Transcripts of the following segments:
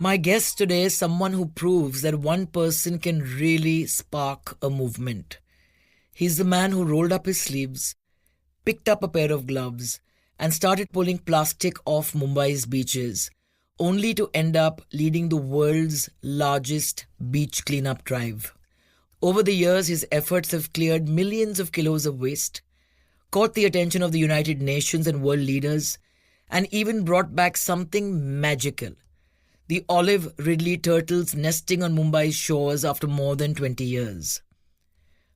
My guest today is someone who proves that one person can really spark a movement. He's the man who rolled up his sleeves, picked up a pair of gloves, and started pulling plastic off Mumbai's beaches, only to end up leading the world's largest beach cleanup drive. Over the years, his efforts have cleared millions of kilos of waste, caught the attention of the United Nations and world leaders, and even brought back something magical: the olive ridley turtles nesting on Mumbai's shores after more than 20 years.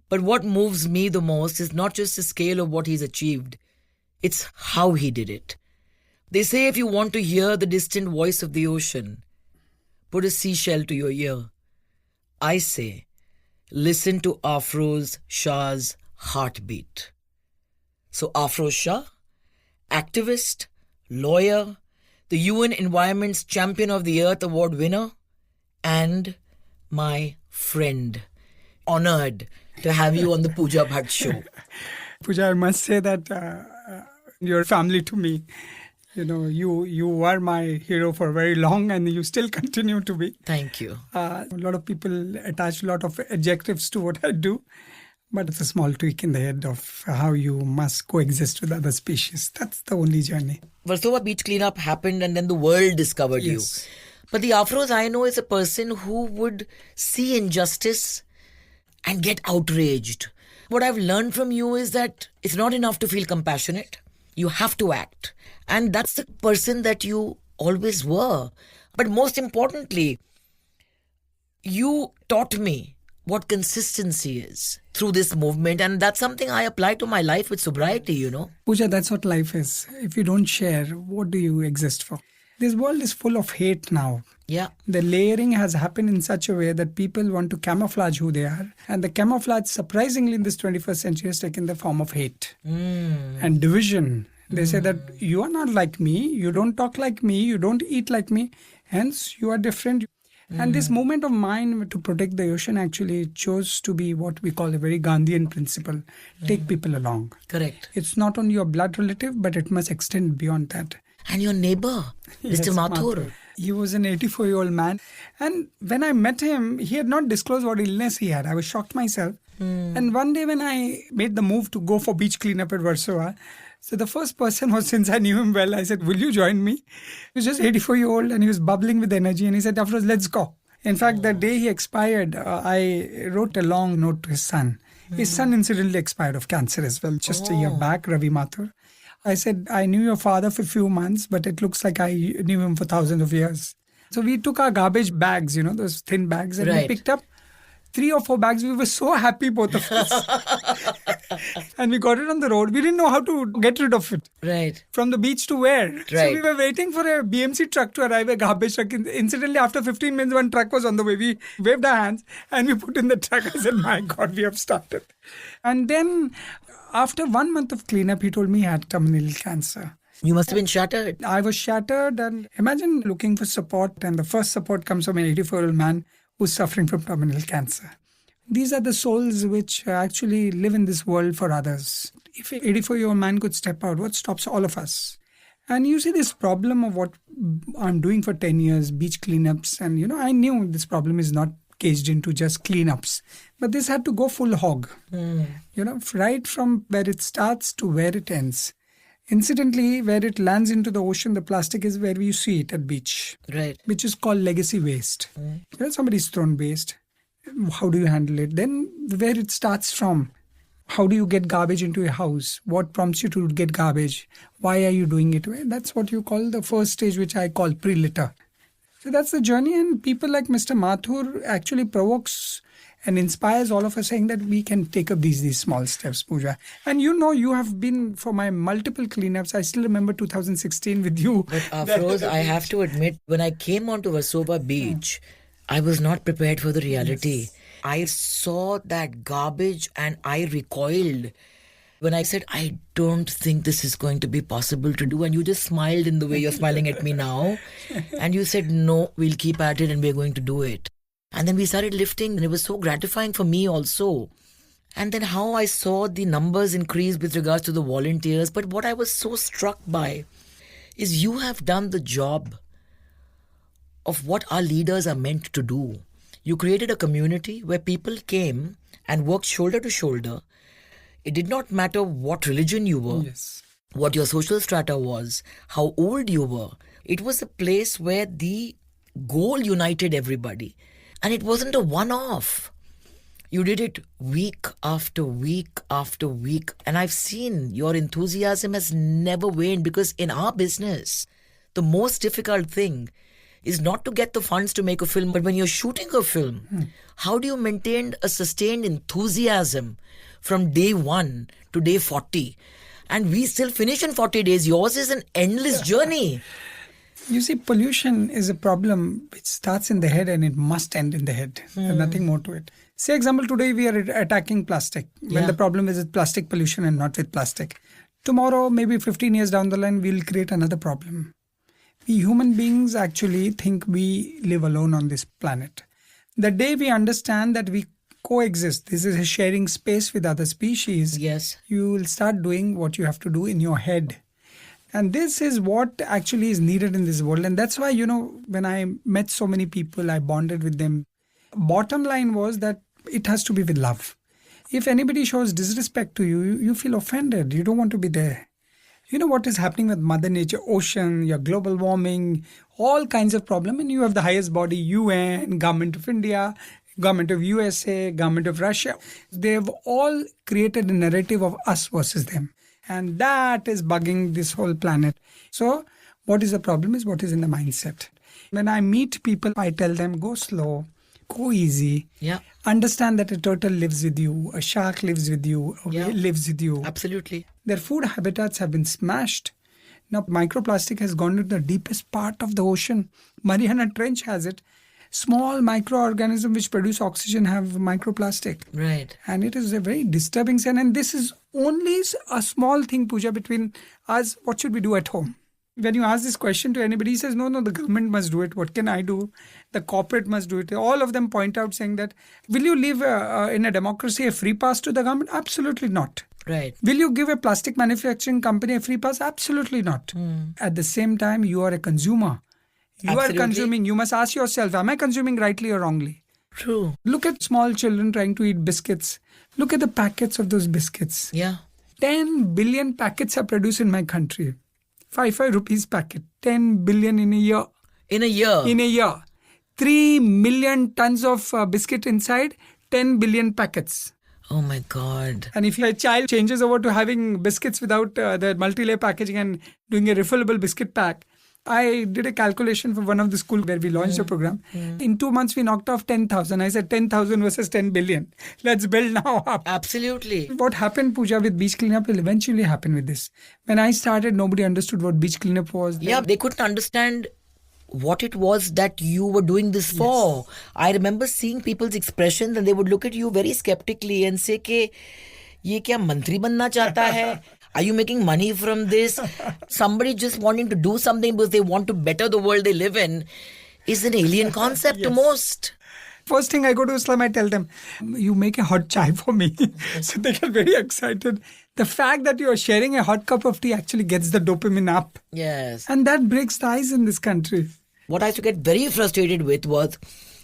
But what moves me the most is not just the scale of what he's achieved, it's how he did it. They say if you want to hear the distant voice of the ocean, put a seashell to your ear. I say, listen to Afroz Shah's heartbeat. So Afroz Shah, activist, lawyer, the UN Environment's Champion of the Earth Award winner, and my friend. Honored to have you on the Pooja Bhatt show. Pooja, I must say that you're family to me. You know, you were my hero for very long and you still continue to be. Thank you. A lot of people attach a lot of adjectives to what I do, but it's a small tweak in the head of how you must coexist with other species. That's the only journey. Versova beach cleanup happened and then the world discovered you. But the Afroz I know is a person who would see injustice and get outraged. What I've learned from you is that it's not enough to feel compassionate. You have to act. And that's the person that you always were. But most importantly, you taught me what consistency is through this movement. And that's something I apply to my life with sobriety, you know. Pooja, that's what life is. If you don't share, what do you exist for? This world is full of hate now. Yeah. The layering has happened in such a way that people want to camouflage who they are. And the camouflage, surprisingly, in this 21st century has taken the form of hate and division. They say that you are not like me, you don't talk like me, you don't eat like me, hence you are different. And this movement of mine to protect the ocean actually chose to be what we call a very Gandhian principle. Take people along. Correct. It's not only your blood relative, but it must extend beyond that. And your neighbor, Mr. Mathur. He was an 84-year-old man. And when I met him, he had not disclosed what illness he had. I was shocked myself. And one day when I made the move to go for beach cleanup at Versova, so the first person was, since I knew him well, I said, will you join me? He was just 84-year-old and he was bubbling with energy. And he said, Afroz, let's go. In fact, the day he expired, I wrote a long note to his son. His son incidentally expired of cancer as well, just a year back, Ravi Mathur. I said, I knew your father for a few months, but it looks like I knew him for thousands of years. So we took our garbage bags, you know, those thin bags, and we picked up 3 or 4 bags. We were so happy, both of us. And we got it on the road. We didn't know how to get rid of it. Right. From the beach to where? Right. So we were waiting for a BMC truck to arrive, a garbage truck. Incidentally, after 15 minutes, one truck was on the way. We waved our hands and we put in the truck. I said, my God, we have started. And then after 1 month of cleanup, he told me he had terminal cancer. You must have been shattered. I was shattered, and imagine looking for support, and the first support comes from an 84-year-old man who's suffering from terminal cancer. These are the souls which actually live in this world for others. If an 84-year-old man could step out, what stops all of us? And you see this problem of what I'm doing for 10 years, beach cleanups, and you know, I knew this problem is not caged into just cleanups, but this had to go full hog. You know, right from where it starts to where it ends. Incidentally, where it lands into the ocean, the plastic is where you see it at beach. Right. Which is called legacy waste. When somebody's thrown waste, how do you handle it? Then where it starts from, how do you get garbage into your house? What prompts you to get garbage? Why are you doing it? That's what you call the first stage, which I call pre-litter. So that's the journey, and people like Mr. Mathur actually provokes and inspires all of us, saying that we can take up these small steps, Pooja. And you know, you have been for my multiple cleanups. I still remember 2016 with you. But Afroz, I have to admit, when I came onto Versova beach, I was not prepared for the reality. Yes. I saw that garbage and I recoiled. When I said, I don't think this is going to be possible to do. And you just smiled in the way you're smiling at me now. And you said, no, we'll keep at it and we're going to do it. And then we started lifting, and it was so gratifying for me also. And then how I saw the numbers increase with regards to the volunteers. But what I was so struck by is you have done the job of what our leaders are meant to do. You created a community where people came and worked shoulder to shoulder. It did not matter what religion you were, Yes. what your social strata was, how old you were. It was a place where the goal united everybody. And it wasn't a one-off. You did it week after week after week. And I've seen your enthusiasm has never waned, because in our business, the most difficult thing is not to get the funds to make a film, but when you're shooting a film, how do you maintain a sustained enthusiasm from day 1 to day 40? And we still finish in 40 days. Yours is an endless journey. You see, pollution is a problem which starts in the head and it must end in the head. There's nothing more to it. Say, example, today we are attacking plastic when the problem is with plastic pollution and not with plastic. Tomorrow, maybe 15 years down the line, we'll create another problem. We human beings actually think we live alone on this planet. The day we understand that we coexist, this is a sharing space with other species, Yes. you will start doing what you have to do in your head. And this is what actually is needed in this world. And that's why, when I met so many people, I bonded with them. Bottom line was that it has to be with love. If anybody shows disrespect to you, you feel offended. You don't want to be there. You know what is happening with Mother Nature, ocean, your global warming, all kinds of problems. And you have the highest body, UN, Government of India, Government of USA, Government of Russia. They've all created a narrative of us versus them. And that is bugging this whole planet. So what is the problem is what is in the mindset. When I meet people, I tell them, go slow, go easy. Yeah. Understand that a turtle lives with you, a shark lives with you, a whale lives with you. Absolutely. Their food habitats have been smashed. Now microplastic has gone to the deepest part of the ocean. Mariana Trench has it. Small microorganisms which produce oxygen have microplastic. Right. And it is a very disturbing sign. And this is only a small thing, Pooja, between us. What should we do at home? When you ask this question to anybody, he says, no, the government must do it. What can I do? The corporate must do it. All of them point out saying that, will you leave in a democracy a free pass to the government? Absolutely not. Right. Will you give a plastic manufacturing company a free pass? Absolutely not. At the same time, you are a consumer. You Absolutely. are consuming. You must ask yourself, am I consuming rightly or wrongly? True. Look at small children trying to eat biscuits. Look at the packets of those biscuits. Yeah. 10 billion packets are produced in my country. 5 rupees packet. 10 billion in a year. In a year. In a year. 3 million tons of biscuit inside. 10 billion packets. Oh my God. And if a child changes over to having biscuits without the multi-layer packaging and doing a refillable biscuit pack, I did a calculation for one of the schools where we launched the program. In 2 months, we knocked off 10,000. I said 10,000 versus 10 billion. Let's build now up. Absolutely. What happened, Pooja, with beach cleanup will eventually happen with this. When I started, nobody understood what beach cleanup was. Yeah, they couldn't understand what it was that you were doing this for. I remember seeing people's expressions and they would look at you very skeptically and say, "Ke, ye kya mantri banna chahta hai? Are you making money from this?" Somebody just wanting to do something because they want to better the world they live in is an alien concept to most. First thing I go to Islam, I tell them, you make a hot chai for me. So they get very excited. The fact that you are sharing a hot cup of tea actually gets the dopamine up. Yes. And that breaks the ice in this country. What I used to get very frustrated with was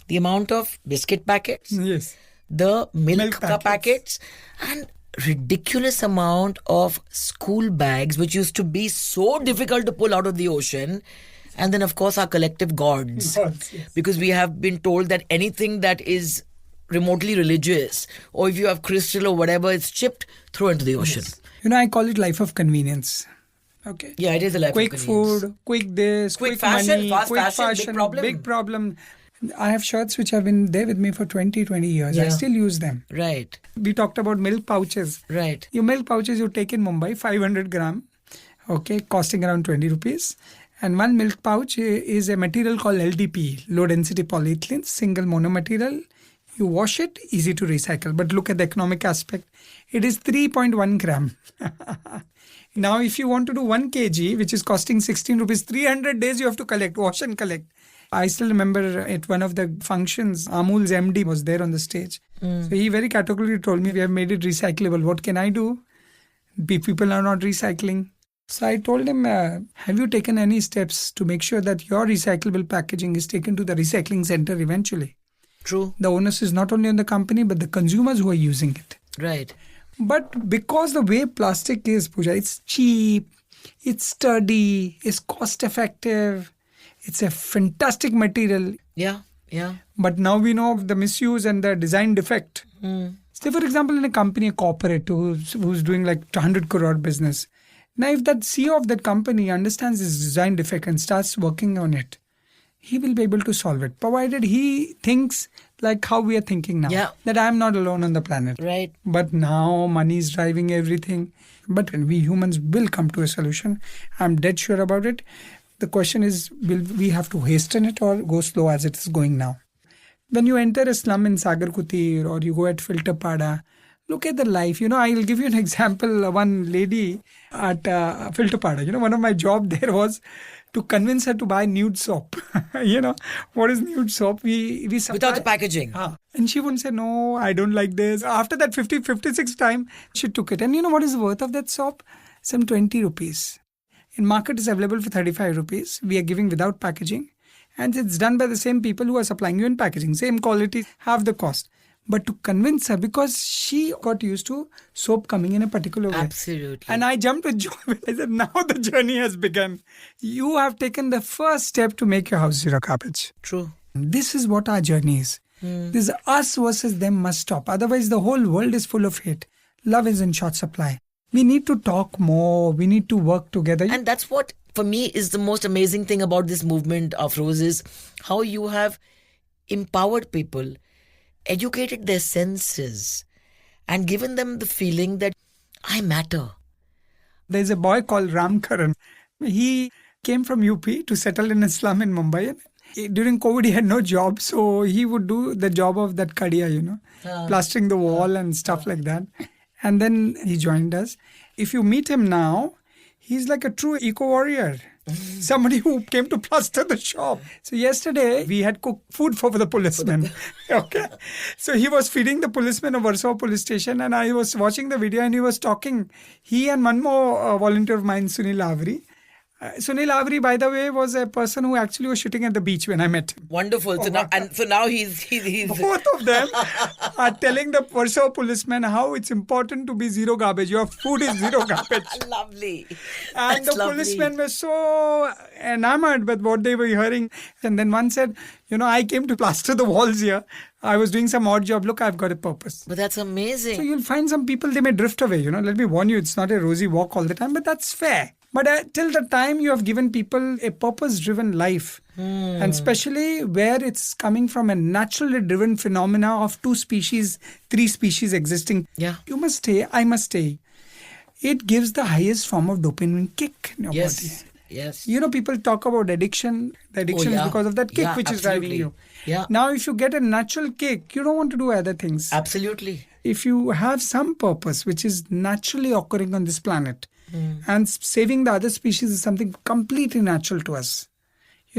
the amount of biscuit packets, Yes. the milk packets. packets, and ridiculous amount of school bags, which used to be so difficult to pull out of the ocean. And then, of course, our collective gods. Gods, yes. Because we have been told that anything that is remotely religious, or if you have crystal or whatever, it's chipped, throw into the ocean. You know, I call it life of convenience. Okay. Yeah, it is a life Quick of convenience. food, quick this, Quick quick fashion, money, fast quick fashion, big problem. big problem. I have shirts which have been there with me for 20 years. I Yeah. still use them. Right, We talked about milk pouches. right. Your milk pouches you take in Mumbai, 500 gram, okay, costing around 20 rupees. And one milk pouch is a material called LDP, low density polyethylene, single monomaterial. You wash it, easy to recycle. But look at the economic aspect. It is 3.1 gram. Now, if you want to do 1 kg, which is costing 16 rupees, 300 days you have to collect, wash and collect. I still remember at one of the functions, Amul's MD was there on the stage. So he very categorically told me, we have made it recyclable. What can I do? People are not recycling. So I told him, have you taken any steps to make sure that your recyclable packaging is taken to the recycling center eventually? True. The onus is not only on the company, but the consumers who are using it. Right. But because the way plastic is, Pooja, it's cheap, it's sturdy, it's cost effective, it's a fantastic material. Yeah. Yeah. But now we know of the misuse and the design defect. Say, for example, in a company, a corporate who's doing like 100 crore business. Now, if that CEO of that company understands this design defect and starts working on it, he will be able to solve it, provided he thinks like how we are thinking now. Yeah. That I'm not alone on the planet. Right. But now money is driving everything. But we humans will come to a solution. I'm dead sure about it. The question is, will we have to hasten it or go slow as it is going now? When you enter a slum in Sagarkutir or you go at Filterpada, look at the life. I'll give you an example. One lady at Filterpada, one of my job there was to convince her to buy nude soap. What is nude soap? We supply, Without the packaging. And she wouldn't say, no, I don't like this. After that 56 time, she took it. And you know what is the worth of that soap? Some 20 rupees. In market, it's available for 35 rupees. We are giving without packaging. And it's done by the same people who are supplying you in packaging. Same quality, half the cost. But to convince her, because she got used to soap coming in a particular way. Absolutely. And I jumped with joy. I said, now the journey has begun. You have taken the first step to make your house zero garbage. True. This is what our journey is. This us versus them must stop. Otherwise, the whole world is full of hate. Love is in short supply. We need to talk more. We need to work together. And that's what, for me, is the most amazing thing about this movement, Afroz, is how you have empowered people, educated their senses, and given them the feeling that I matter. There's a boy called Ram Karan. He came from UP to settle in a slum in Mumbai. During COVID, he had no job, so he would do the job of that kadia, plastering the wall and stuff like that. And then he joined us. If you meet him now, he's like a true eco-warrior. Somebody who came to plaster the shop. So yesterday, we had cooked food for the policemen. Okay. So he was feeding the policemen of Warsaw police station, and I was watching the video and he was talking. He and one more volunteer of mine, Sunil Avri. Sunil Avri, by the way, was a person who actually was shooting at the beach when I met him. Wonderful. So now he's Both of them are telling the Warsaw policemen how it's important to be zero garbage. Your food is zero garbage. Lovely. And That's the policemen were so enamored with what they were hearing. And then one said, I came to plaster the walls here. I was doing some odd job. Look, I've got a purpose. But that's amazing. So you'll find some people, they may drift away. Let me warn you, it's not a rosy walk all the time, but that's fair. But till the time you have given people a purpose-driven life, and especially where it's coming from a naturally driven phenomena of 2 species, 3 species existing, you must stay, I must stay. It gives the highest form of dopamine kick in your body. Yes. People talk about addiction. The addiction is because of that kick which is driving you. Yeah. Now, if you get a natural kick, you don't want to do other things. Absolutely. If you have some purpose which is naturally occurring on this planet, and saving the other species is something completely natural to us.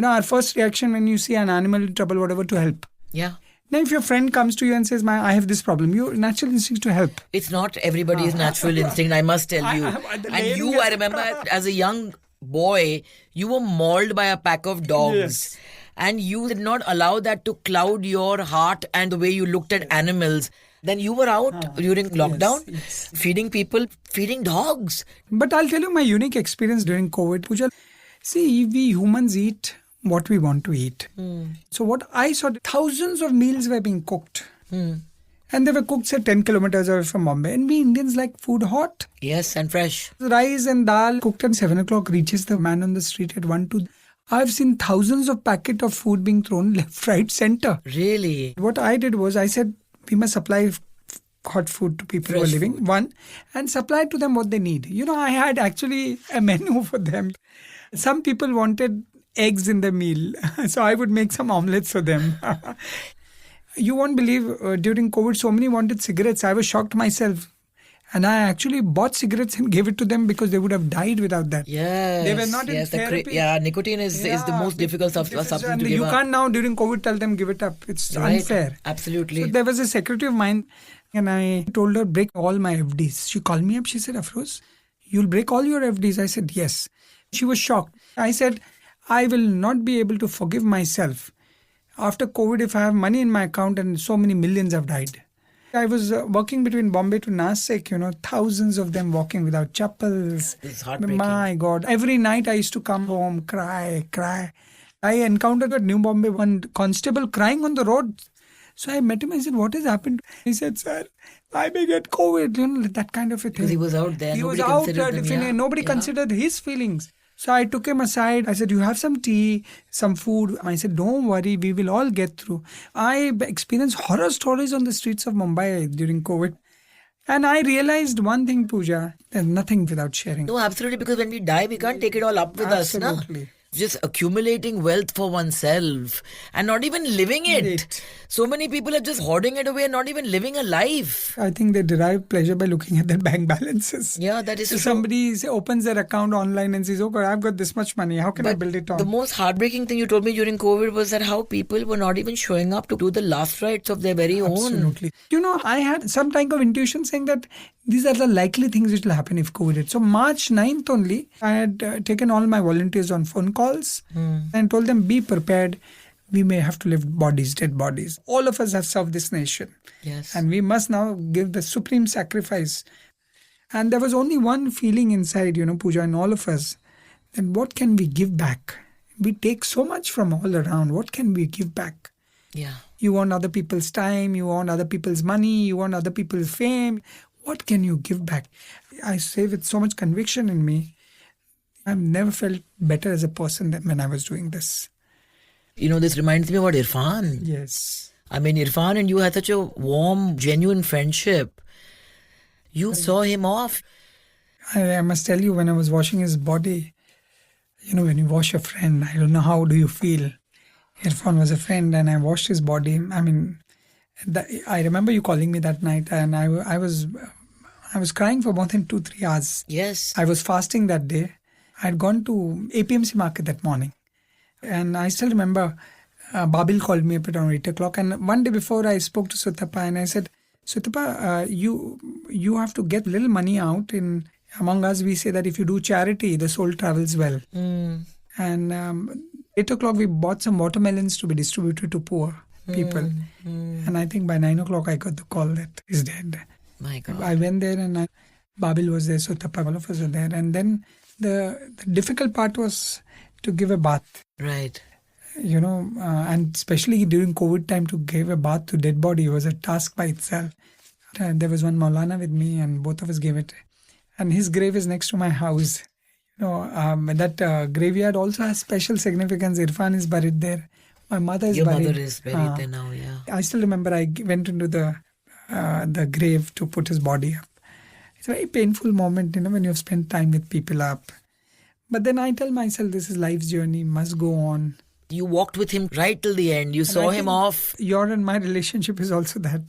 Our first reaction when you see an animal in trouble, whatever, to help. Yeah. Now, if your friend comes to you and says, I have this problem, your natural instinct to help. It's not everybody's natural instinct, I must tell you. I remember as a young boy, you were mauled by a pack of dogs. Yes. And you did not allow that to cloud your heart and the way you looked at animals. Then you were out during lockdown, feeding people, feeding dogs. But I'll tell you my unique experience during COVID, Pooja. See, we humans eat what we want to eat. So what I saw, thousands of meals were being cooked. And they were cooked, say, 10 kilometers away from Bombay. And we Indians like food hot. Yes, and fresh. Rice and dal cooked at 7 o'clock reaches the man on the street at 1, 2. I've seen thousands of packets of food being thrown left, right, center. Really? What I did was I said, we must supply hot food to people who are living, one, and supply to them what they need. I had actually a menu for them. Some people wanted eggs in the meal, so I would make some omelets for them. You won't believe, during COVID, so many wanted cigarettes. I was shocked myself. And I actually bought cigarettes and gave it to them because they would have died without that. Yes. They were not in therapy. Nicotine is the most difficult substance to give You up. can't now during COVID tell them give it up. It's unfair. Absolutely. So there was a secretary of mine and I told her break all my FDs. She called me up. She said, Afroz, You'll break all your FDs. I said, yes. She was shocked. I said, I will not be able to forgive myself after COVID if I have money in my account and so many millions have died. I was working between Bombay to Nasik, thousands of them walking without chappals. It's heartbreaking. My God. Every night I used to come home, cry. I encountered at New Bombay one constable crying on the road. So I met him. I said, what has happened? He said, sir, I may get COVID. That kind of a thing. Because he was out there. He was Nobody out considered there. them, yeah. Nobody Yeah. considered his feelings. So I took him aside. I said, you have some tea, some food. I said, don't worry, we will all get through. I experienced horror stories on the streets of Mumbai during COVID. And I realized one thing, Pooja, there's nothing without sharing. No, absolutely, because when we die, we can't take it all up with us. Absolutely. Na? Just accumulating wealth for oneself and not even living it. So many people are just hoarding it away and not even living a life. I think they derive pleasure by looking at their bank balances. Yeah, that is So true. somebody opens their account online and says, oh God, I've got this much money. How can I build it on? The most heartbreaking thing you told me during COVID was that how people were not even showing up to do the last rites of their very own. Absolutely. I had some kind of intuition saying that these are the likely things which will happen if COVID hits. So March 9th only, I had taken all my volunteers on phone calls and told them, be prepared. We may have to lift bodies, dead bodies. All of us have served this nation. Yes. And we must now give the supreme sacrifice. And there was only one feeling inside, Pooja, in all of us. Then what can we give back? We take so much from all around. What can we give back? Yeah. You want other people's time. You want other people's money. You want other people's fame. What can you give back? I say with so much conviction in me, I've never felt better as a person than when I was doing this. This reminds me about Irrfan. Yes. I mean, Irrfan and you had such a warm, genuine friendship. You saw him off. I must tell you, when I was washing his body, when you wash a friend, I don't know how do you feel. Irrfan was a friend and I washed his body. I mean, I remember you calling me that night and I was crying for more than 2-3 hours. Yes. I was fasting that day. I had gone to APMC market that morning. And I still remember Babil called me up at around 8 o'clock. And one day before I spoke to Sutapa and I said, Sutapa, you have to get little money out. Among us, we say that if you do charity, the soul travels well. And 8 o'clock, we bought some watermelons to be distributed to poor people. And I think by 9 o'clock, I got the call that he's dead. My God. I went there and Babil was there, Sutapa, all of us were there. And then the difficult part was to give a bath. Right. And especially during COVID time, to give a bath to dead body was a task by itself. There was one Maulana with me and both of us gave it. And his grave is next to my house. That graveyard also has special significance. Irrfan is buried there. My mother is buried. Your mother is buried there now, yeah. I still remember I went into the grave to put his body up. It's a very painful moment, when you've spent time with people up. But then I tell myself this is life's journey, must go on. You walked with him right till the end. You saw him off. Your and my relationship is also that.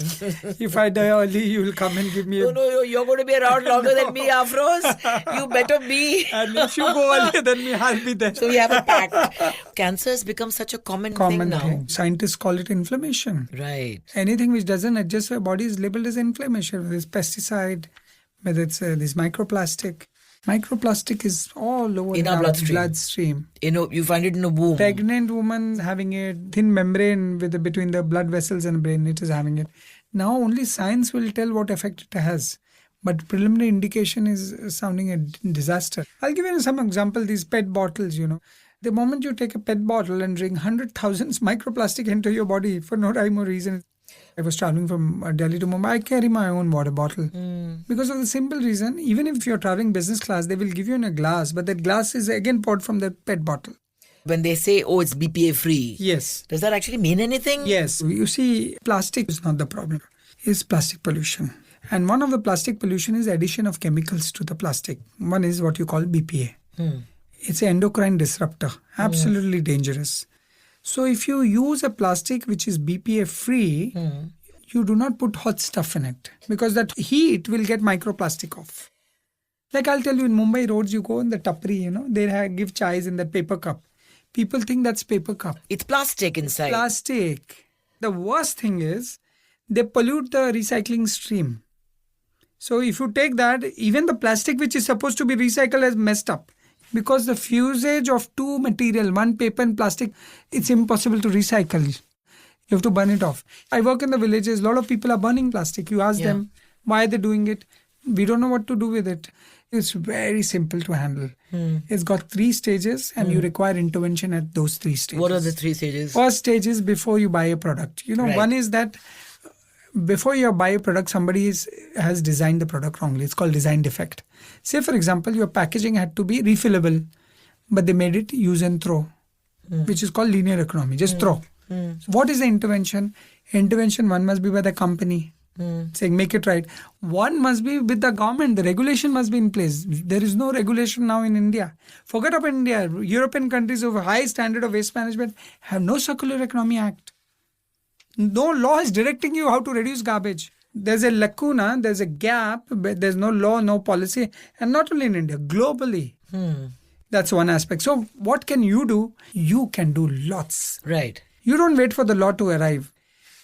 If I die early, you will come and give me No, you're going to be around longer than me, Afroz. You better be. And if you go earlier than me, I'll be there. So we have a pact. Cancer has become such a common thing now. Scientists call it inflammation. Right. Anything which doesn't adjust our body is labeled as inflammation. Whether it's pesticide, whether it's this microplastic. Microplastic is all over in our bloodstream. You find it in a womb. Pregnant woman having a thin membrane between the blood vessels and brain, it is having it. Now only science will tell what effect it has. But preliminary indication is sounding a disaster. I'll give you some example, these PET bottles, The moment you take a PET bottle and drink 100,000 microplastic into your body for no rhyme or reason. I was traveling from Delhi to Mumbai. I carry my own water bottle. Because of the simple reason, even if you're traveling business class, they will give you in a glass. But that glass is again poured from the PET bottle. When they say, it's BPA free. Yes. Does that actually mean anything? Yes. You see, plastic is not the problem. It's plastic pollution. And one of the plastic pollution is addition of chemicals to the plastic. One is what you call BPA. It's an endocrine disruptor. Absolutely dangerous. So if you use a plastic which is BPA free, you do not put hot stuff in it because that heat will get microplastic off. Like I'll tell you, in Mumbai roads, you go in the tapri, they give chais in that paper cup. People think that's paper cup. It's plastic inside. Plastic. The worst thing is they pollute the recycling stream. So if you take that, even the plastic which is supposed to be recycled is messed up. Because the fusage of two material, one paper and plastic, it's impossible to recycle. You have to burn it off. I work in the villages. A lot of people are burning plastic. You ask them, why are they doing it? We don't know what to do with it. It's very simple to handle. It's got 3 stages and you require intervention at those 3 stages. What are the 3 stages? First stage is before you buy a product. One is that before you buy a product, somebody has designed the product wrongly. It's called design defect. Say, for example, your packaging had to be refillable, but they made it use and throw, which is called linear economy. Just throw. So what is the intervention? Intervention, one must be by the company, saying make it right. One must be with the government. The regulation must be in place. There is no regulation now in India. Forget about India. European countries of high standard of waste management have no circular economy act. No law is directing you how to reduce garbage. There's a lacuna, there's a gap, but there's no law, no policy. And not only in India, globally. That's one aspect. So what can you do? You can do lots. Right. You don't wait for the law to arrive.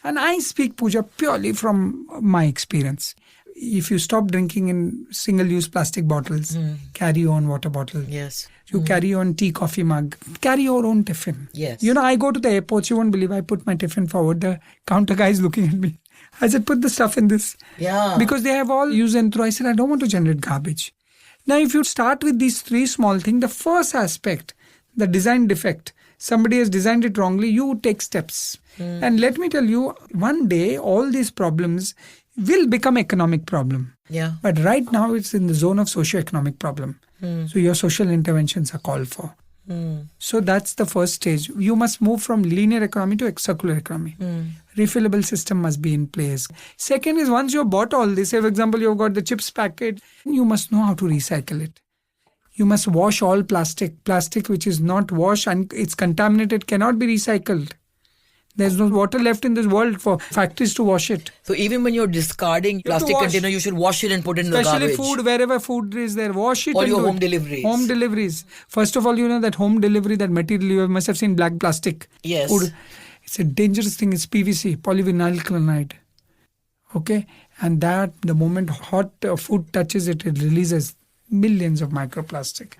And I speak, Pooja, purely from my experience. If you stop drinking in single-use plastic bottles, carry your own water bottle. Yes. You carry your own tea, coffee mug. Carry your own tiffin. Yes. I go to the airports, you won't believe I put my tiffin forward. The counter guy is looking at me. I said, put the stuff in this. Yeah. Because they have all use and throw. I said, I don't want to generate garbage. Now, if you start with these 3 small things, the first aspect, the design defect, somebody has designed it wrongly, you take steps. And let me tell you, one day, all these problems will become economic problem. Yeah. But right now, it's in the zone of socio-economic problem. So your social interventions are called for. So that's the first stage. You must move from linear economy to circular economy. Refillable system must be in place. Second is, once you've bought all this, say for example, you've got the chips packet, you must know how to recycle it. You must wash all plastic. Plastic which is not washed and it's contaminated cannot be recycled. There's no water left in this world for factories to wash it. So even when you're discarding plastic container, you should wash it and put it in the garbage. Especially food, wherever food is there, wash it. Or and your do home it. deliveries. Home deliveries. First of all, that home delivery, that material, you must have seen black plastic. Yes. Food. It's a dangerous thing. It's PVC, polyvinyl chloride. Okay? And that, the moment hot food touches it, it releases millions of microplastic.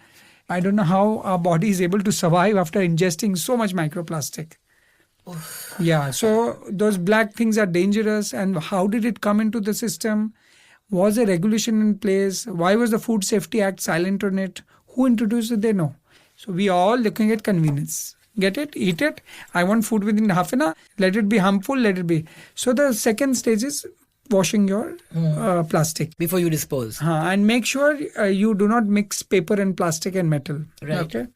I don't know how our body is able to survive after ingesting so much microplastic. Yeah, so those black things are dangerous. And how did it come into the system? Was a regulation in place? Why was the Food Safety Act silent on it? Who introduced it? They know. So we are all looking at convenience. Get it? Eat it. I want food within half an hour. Let it be harmful. Let it be. So the second stage is washing your plastic. Before you dispose. And make sure you do not mix paper and plastic and metal. Right. Okay.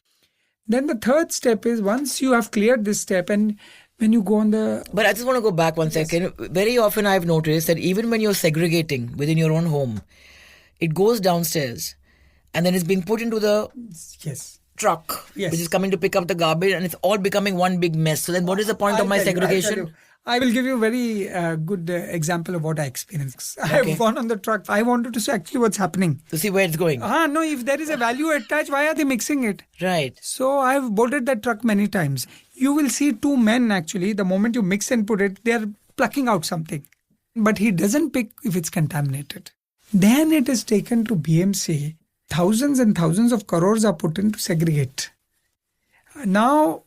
Then the third step is, once you have cleared this step and when you go on the... But I just want to go back one second. Very often I've noticed that even when you're segregating within your own home, it goes downstairs and then it's being put into the truck, which is coming to pick up the garbage, and it's all becoming one big mess. So then what is the point of my segregation? I will give you a very good example of what I experienced. I have gone on the truck. I wanted to see actually what's happening. To see where it's going. No, if there is a value attached, why are they mixing it? Right. So I have boarded that truck many times. You will see 2 men actually, the moment you mix and put it, they are plucking out something. But he doesn't pick if it's contaminated. Then it is taken to BMC. Thousands and thousands of crores are put in to segregate. Now,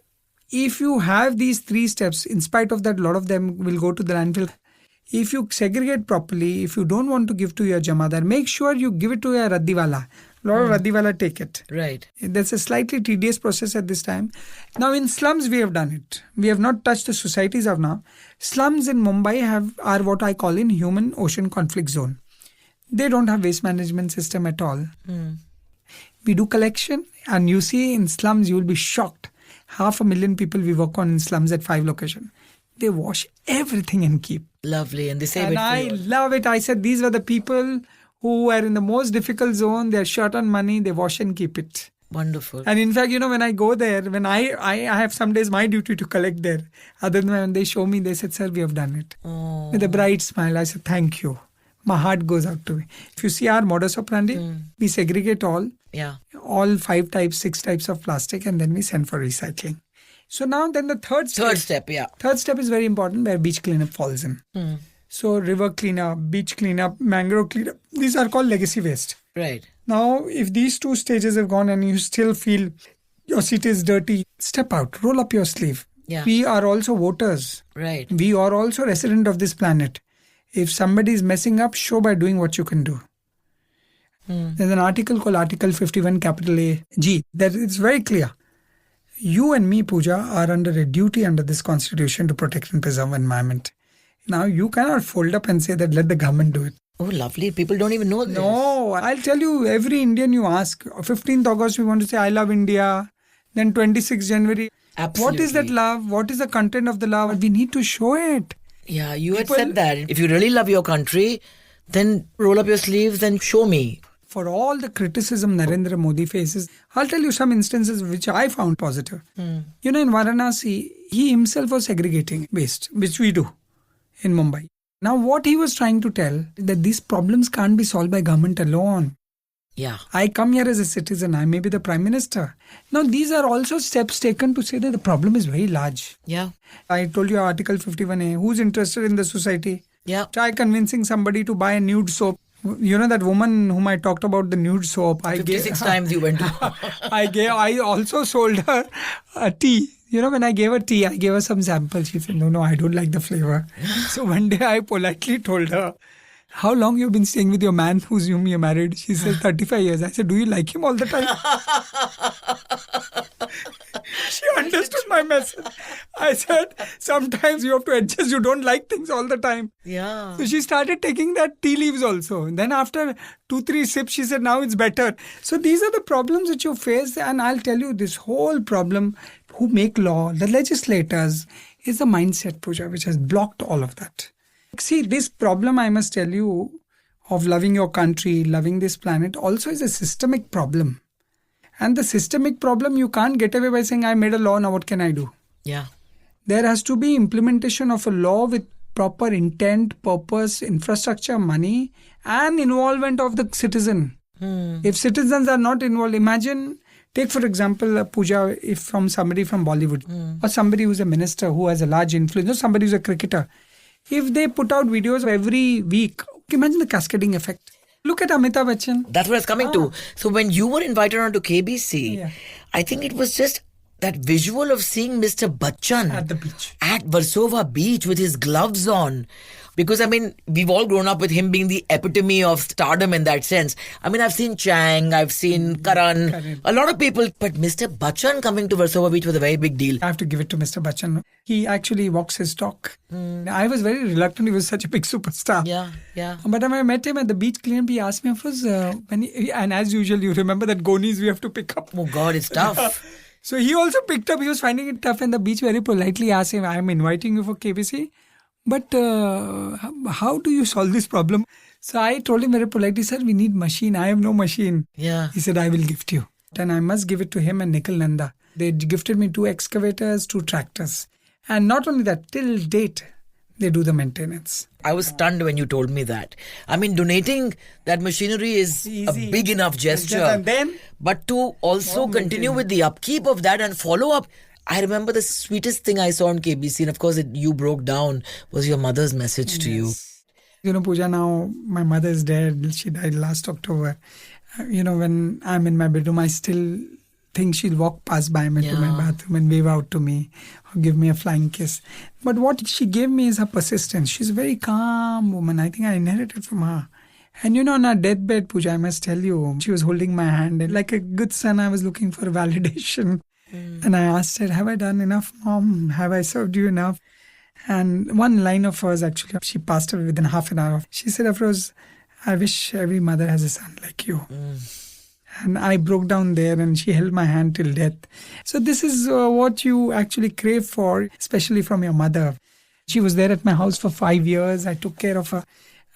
if you have these 3 steps, in spite of that, a lot of them will go to the landfill. If you segregate properly, if you don't want to give to your jamadar, make sure you give it to your raddiwala. A lot of raddiwala take it. Right. That's a slightly tedious process at this time. Now in slums we have done it. We have not touched the societies of now. Slums in Mumbai are what I call in human ocean conflict zone. They don't have waste management system at all. We do collection, and you see in slums you will be shocked. 500,000 people we work on in slums at 5 locations. They wash everything and keep. Lovely. And they save it for I love it. I said these were the people who are in the most difficult zone. They're short on money. They wash and keep it. Wonderful. And in fact, when I go there, when I have some days my duty to collect there. Other than when they show me, they said, sir, we have done it. Oh. With a bright smile, I said, thank you. My heart goes out to me. If you see our modus operandi, we segregate all 5 types, 6 types of plastic, and then we send for recycling. So now then the third step. Third step. Third step is very important, where beach cleanup falls in. So river cleanup, beach cleanup, mangrove cleanup, these are called legacy waste. Right. Now, if these two stages have gone and you still feel your seat is dirty, step out, roll up your sleeve. Yeah. We are also voters. Right. We are also resident of this planet. If somebody is messing up, show by doing what you can do. There's an article called Article 51 capital A G that it's very clear. You and me, Pooja, are under a duty under this constitution to protect and preserve environment. Now, you cannot fold up and say that let the government do it. Oh, lovely. People don't even know this. No, I'll tell you, every Indian you ask, 15th August we want to say I love India, then 26th January. Absolutely. What is that love? What is the content of the love? We need to show it. Yeah, you had said that. If you really love your country, then roll up your sleeves and show me. For all the criticism Narendra Modi faces, I'll tell you some instances which I found positive. You know, in Varanasi, he himself was segregating waste, which we do in Mumbai. Now, what he was trying to tell is that these problems can't be solved by government alone. Yeah. I come here as a citizen, I may be the Prime Minister. Now, these are also steps taken to say that the problem is very large. Yeah. I told you Article 51A, who's interested in the society? Yeah. Try convincing somebody to buy a nude soap. You know that woman whom I talked about, the nude soap. 56 times you went to. I also sold her a tea. You know, when I gave her tea, I gave her some samples. She said, no, I don't like the flavor. So one day I politely told her, how long you been staying with your man whom you're married? She said, 35 years. I said, do you like him all the time? She understood my message. I said, sometimes you have to adjust. You don't like things all the time. Yeah. So she started taking that tea leaves also. And then after 2-3 sips, she said, now it's better. So these are the problems that you face. And I'll tell you, this whole problem, who make law, the legislators, is the mindset, Pooja, which has blocked all of that. See, this problem, I must tell you, of loving your country, loving this planet, also is a systemic problem. And the systemic problem, you can't get away by saying, I made a law, now what can I do? Yeah. There has to be implementation of a law with proper intent, purpose, infrastructure, money, and involvement of the citizen. If citizens are not involved, imagine, take for example, Pooja, if from somebody from Bollywood, or somebody who's a minister who has a large influence, or somebody who's a cricketer. If they put out videos every week, imagine the cascading effect. Look at Amitabh Bachchan. That's what I was coming to. So when you were invited on to KBC, Yeah. I think it was just that visual of seeing Mr. Bachchan At the beach. at Versova beach with his gloves on. Because, I mean, we've all grown up with him being the epitome of stardom in that sense. I mean, I've seen Chang, I've seen Karan, a lot of people. But Mr. Bachchan coming to Versova beach was a very big deal. I have to give it to Mr. Bachchan. He actually walks his talk. I was very reluctant. He was such a big superstar. Yeah, yeah. But when I met him at the beach cleanup, he asked me, Afroz, and as usual, you remember that Gonis we have to pick up. Oh God, it's tough. So he also picked up. He was finding it tough, and the beach very politely asked him, I am inviting you for KBC. But how do you solve this problem? So I told him very politely, sir, we need machine. I have no machine. Yeah. He said, I will gift you. And I must give it to him and Nikhil Nanda. They gifted me 2 excavators, 2 tractors. And not only that, till date, they do the maintenance. I was stunned when you told me that. I mean, donating that machinery is a big enough gesture. And then, but to also continue with the upkeep of that and follow up. I remember the sweetest thing I saw on KBC, and of course you broke down, was your mother's message to you. You know, Pooja, now my mother is dead. She died last October. You know, when I'm in my bedroom, I still think she'll walk past by me to my bathroom and wave out to me or give me a flying kiss. But what she gave me is her persistence. She's a very calm woman. I think I inherited from her. And you know, on her deathbed, Pooja, I must tell you, she was holding my hand. And like a good son, I was looking for validation. And I asked her, have I done enough, Mom? Have I served you enough? And one line of hers, actually, she passed away within half an hour. She said, Afroz, I wish every mother has a son like you. And I broke down there and she held my hand till death. So this is what you actually crave for, especially from your mother. She was there at my house for 5 years. I took care of her.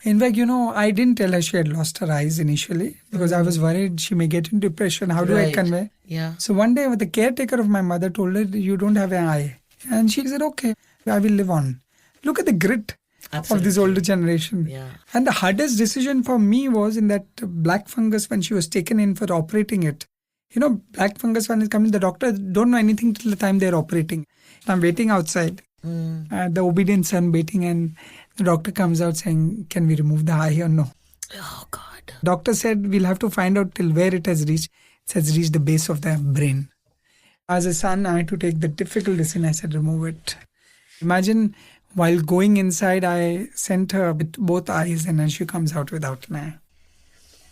In fact, you know, I didn't tell her she had lost her eyes initially because I was worried she may get into depression. How do I convey? Yeah. So one day the caretaker of my mother told her, you don't have an eye. And she said, okay, I will live on. Look at the grit of this older generation. Yeah. And the hardest decision for me was in that black fungus when she was taken in for operating it. You know, black fungus when it comes, the doctor don't know anything till the time they're operating. I'm waiting outside. The obedient son waiting, and The doctor comes out saying, can we remove the eye or no? Oh, God. Doctor said, we'll have to find out till where it has reached. It has reached the base of the brain. As a son, I had to take the difficult decision. I said, remove it. Imagine while going inside, I sent her with both eyes and then she comes out without an eye.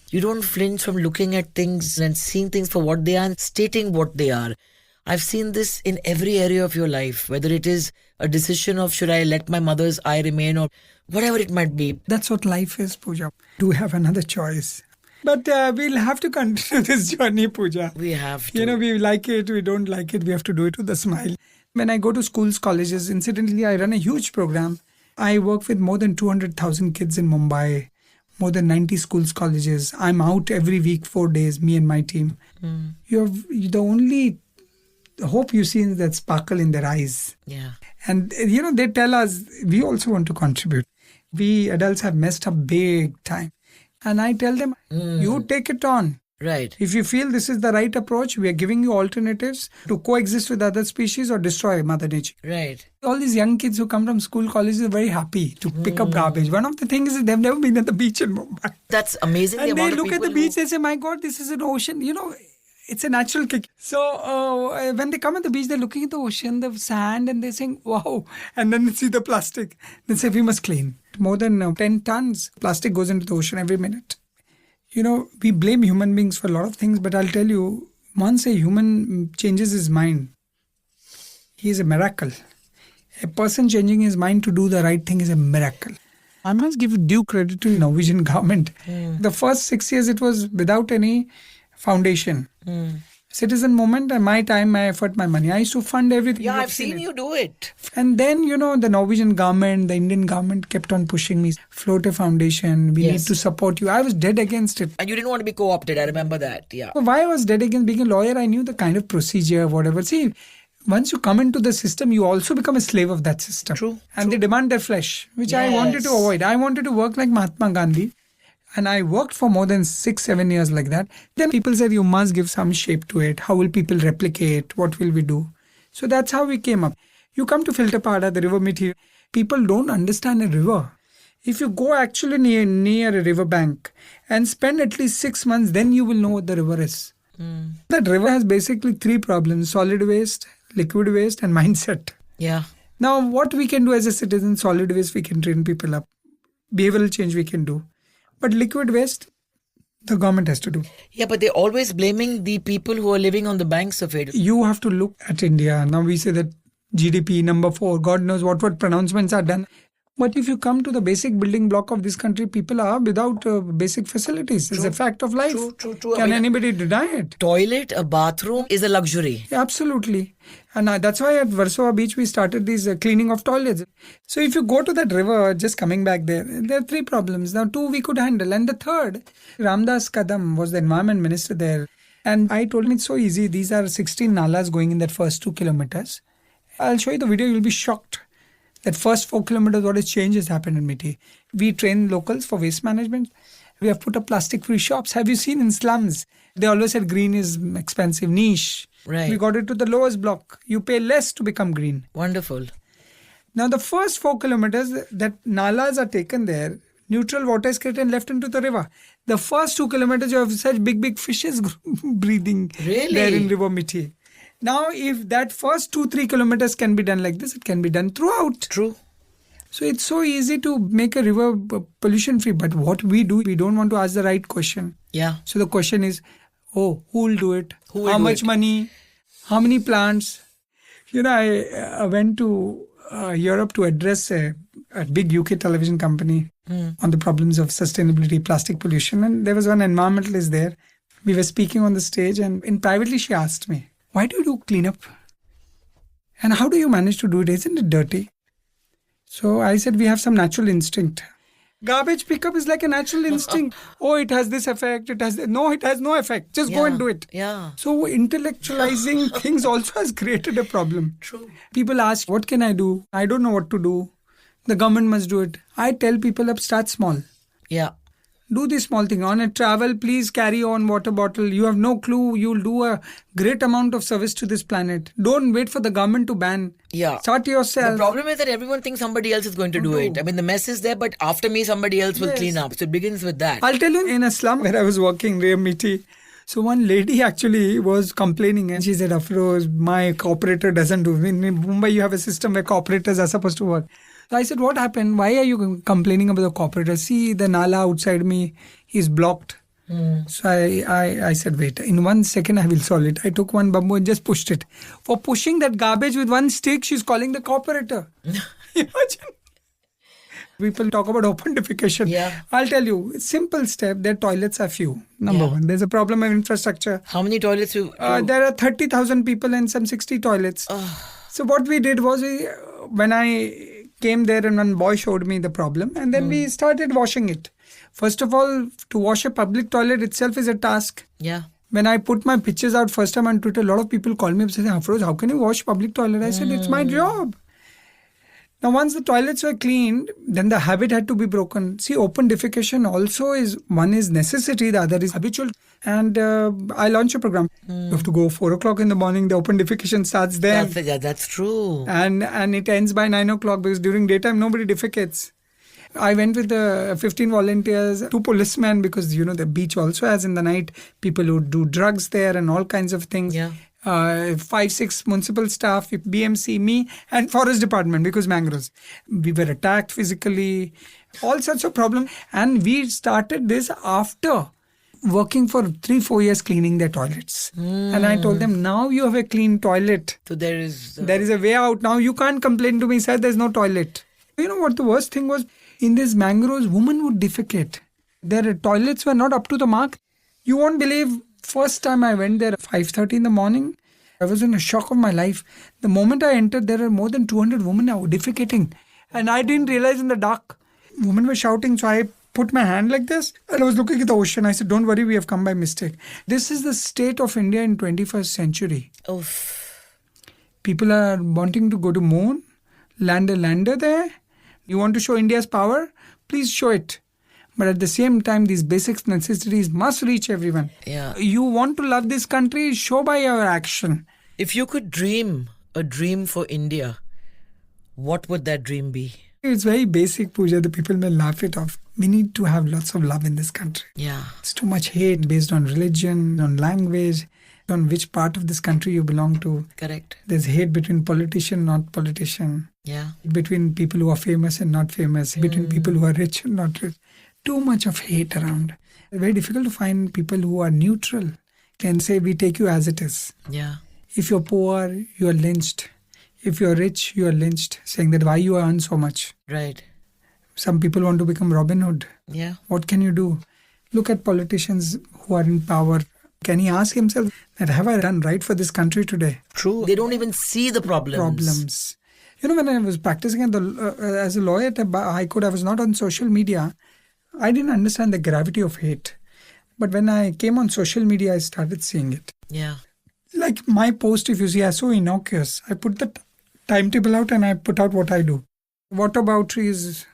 You don't flinch from looking at things and seeing things for what they are and stating what they are. I've seen this in every area of your life, whether it is a decision of should I let my mother's eye remain or whatever it might be. That's what life is, Pooja. Do have another choice. But we'll have to continue this journey, Pooja. We have to. We like it, we don't like it, we have to do it with a smile. When I go to schools, colleges, incidentally, I run a huge program. I work with more than 200,000 kids in Mumbai, more than 90 schools, colleges. I'm out every week, 4 days, me and my team. You have the only hope you see is that sparkle in their eyes. Yeah. And, they tell us, we also want to contribute. We adults have messed up big time. And I tell them, you take it on. Right. If you feel this is the right approach, we are giving you alternatives to coexist with other species or destroy Mother Nature. Right. All these young kids who come from school, colleges are very happy to pick up garbage. One of the things is they've never been at the beach in Mumbai. That's amazing. And they look at the beach, they say, my God, this is an ocean. It's a natural kick. So when they come at the beach, they're looking at the ocean, the sand, and they're saying, wow. And then they see the plastic. They say, we must clean. More than 10 tons plastic goes into the ocean every minute. We blame human beings for a lot of things, but I'll tell you, once a human changes his mind, he is a miracle. A person changing his mind to do the right thing is a miracle. I must give due credit to the Norwegian government. The first 6 years, it was without any foundation. Citizen movement, and my time, my effort, my money. I used to fund everything. Yeah, I've seen you do it. And then, the Norwegian government, the Indian government kept on pushing me. Float a foundation. We need to support you. I was dead against it. And you didn't want to be co-opted. I remember that. Yeah. Why I was dead against being a lawyer? I knew the kind of procedure, whatever. See, once you come into the system, you also become a slave of that system. True. And they demand their flesh, which I wanted to avoid. I wanted to work like Mahatma Gandhi. And I worked for more than 6-7 years like that. Then people said, you must give some shape to it. How will people replicate? What will we do? So that's how we came up. You come to Filterpada, the river Mithi. People don't understand a river. If you go actually near a river bank and spend at least 6 months, then you will know what the river is. That river has basically 3 problems: solid waste, liquid waste, and mindset. Yeah. Now, what we can do as a citizen, solid waste, we can train people up. Behavioral change we can do. But liquid waste, the government has to do. Yeah, but they're always blaming the people who are living on the banks of it. You have to look at India. Now we say that GDP number 4, God knows what pronouncements are done. But if you come to the basic building block of this country, people are without basic facilities. It's a fact of life. True. Can anybody deny it? Toilet, a bathroom is a luxury. Absolutely. And that's why at Warsaw Beach, we started this cleaning of toilets. So if you go to that river, just coming back there are 3 problems. Now 2 we could handle. And the third, Ramdas Kadam was the environment minister there. And I told him it's so easy. These are 16 nalas going in that first 2 kilometers. I'll show you the video. You'll be shocked. That first 4 kilometers, what has changed has happened in Mithi. We train locals for waste management. We have put up plastic-free shops. Have you seen in slums? They always said green is expensive, niche. Right. We got it to the lowest block. You pay less to become green. Wonderful. Now the first 4 kilometers, that nalas are taken there. Neutral water is created and left into the river. The first 2 kilometers, you have such big fishes breathing there in river Mithi. Now, if that first 2-3 kilometers can be done like this, it can be done throughout. True. So it's so easy to make a river pollution free. But what we do, we don't want to ask the right question. Yeah. So the question is, who will do it? How much money? How many plants? I went to Europe to address a big UK television company on the problems of sustainability, plastic pollution. And there was one environmentalist there. We were speaking on the stage, and privately she asked me, why do you do cleanup? And how do you manage to do it? Isn't it dirty? So I said, we have some natural instinct. Garbage pickup is like a natural instinct. Oh, it has this effect. No, it has no effect. Just go and do it. Yeah. So intellectualizing things also has created a problem. True. People ask, what can I do? I don't know what to do. The government must do it. I tell people, start small. Yeah. Do this small thing. On a travel, please carry on water bottle. You have no clue. You'll do a great amount of service to this planet. Don't wait for the government to ban. Yeah. Start yourself. The problem is that everyone thinks somebody else is going to do it. I mean, the mess is there, but after me, somebody else will clean up. So it begins with that. I'll tell you, in a slum where I was working, Miti. So one lady actually was complaining and she said, Afroz, my cooperator doesn't do. In Mumbai, you have a system where cooperators are supposed to work. So I said, what happened? Why are you complaining about the cooperator? See, the nala outside me is blocked. So I said, wait, in 1 second I will solve it. I took one bamboo and just pushed it. For pushing that garbage with one stick, she's calling the cooperator. Imagine. People talk about open defecation. Yeah. I'll tell you, simple step, their toilets are few. Number one, there's a problem of infrastructure. How many toilets you... There are 30,000 people and some 60 toilets. So what we did was, when I came there and one boy showed me the problem, and then we started washing it. First of all, to wash a public toilet itself is a task. Yeah. When I put my pictures out first time on Twitter, a lot of people call me up and say, Afroz, how can you wash public toilet? I said, it's my job. Now, once the toilets were cleaned, then the habit had to be broken. See, open defecation also is, one is necessity, the other is habitual. And I launched a program. You have to go 4 o'clock in the morning, the open defecation starts then. That's true. And it ends by 9 o'clock because during daytime, nobody defecates. I went with 15 volunteers, 2 policemen because, the beach also has in the night people who do drugs there and all kinds of things. Yeah. 5-6 municipal staff, BMC, me, and forest department because mangroves. We were attacked physically, all sorts of problems. And we started this after working for 3-4 years cleaning their toilets. And I told them, now you have a clean toilet. So there is a way out. Now you can't complain to me, sir, there's no toilet. You know what the worst thing was? In these mangroves, women would defecate. Their toilets were not up to the mark. You won't believe, first time I went there at 5:30 in the morning, I was in a shock of my life. The moment I entered, there were more than 200 women now defecating. And I didn't realize in the dark. Women were shouting, so I put my hand like this and I was looking at the ocean. I said, don't worry, we have come by mistake. This is the state of India in 21st century. Oof. People are wanting to go to moon, land a lander there. You want to show India's power? Please show it. But at the same time, these basic necessities must reach everyone. Yeah. You want to love this country? Show by your action. If you could dream a dream for India, what would that dream be? It's very basic, Pooja. The people may laugh it off. We need to have lots of love in this country. Yeah. It's too much hate based on religion, on language, on which part of this country you belong to. Correct. There's hate between politician, not politician. Yeah. Between people who are famous and not famous. Between people who are rich and not rich. Too much of hate around. It's very difficult to find people who are neutral. Can say, we take you as it is. Yeah. If you're poor, you are lynched. If you're rich, you are lynched. Saying that why you earn so much. Right. Some people want to become Robin Hood. Yeah. What can you do? Look at politicians who are in power. Can he ask himself that have I done right for this country today? True. They don't even see the problems. When I was practicing as a lawyer at the High Court, I was not on social media. I didn't understand the gravity of hate. But when I came on social media, I started seeing it. Yeah. Like my post, if you see, are so innocuous. I put the timetable out and I put out what I do. What about trees?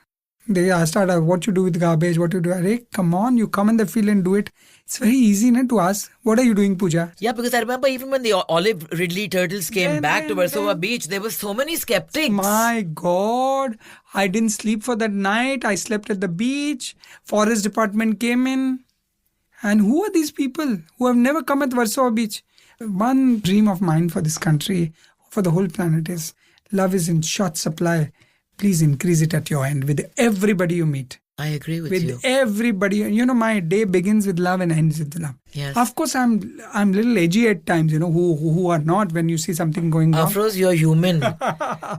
They asked what you do with garbage, what you do. Hey, come on, you come in the field and do it. It's very easy to ask, what are you doing, Pooja? Yeah, because I remember even when the olive ridley turtles came back to Versova Beach, there were so many skeptics. My God, I didn't sleep for that night. I slept at the beach. Forest department came in. And who are these people who have never come at Versova Beach? One dream of mine for this country, for the whole planet is, love is in short supply. Please increase it at your end with everybody you meet. I agree with you. With everybody. My day begins with love and ends with love. Yes. Of course, I'm a little edgy at times, who are not when you see something going wrong. Afroz, you're human.